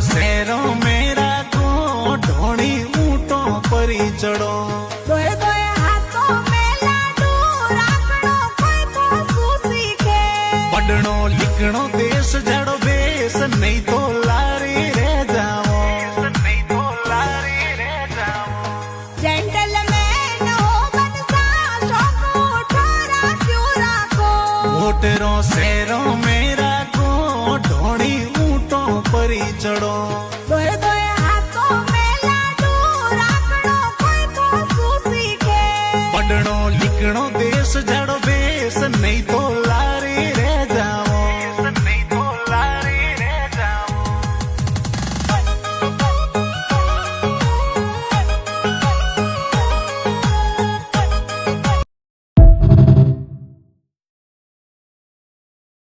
शेरो मेरा को ढोणी ऊँटों परी चढ़ो दोए दोए हाथों में लाडू राखड़ो कोई तो सूसी के पढ़नो लिखनो देश जड़ो बेस नहीं तो लारी रह जाओ नहीं तो लारी रह जाओ जेंटलमैन हो बनसा शौक उठोरा क्यों राखो मोटरो शेरो मेरा को ढोणी ऊँटों परी चढ़ो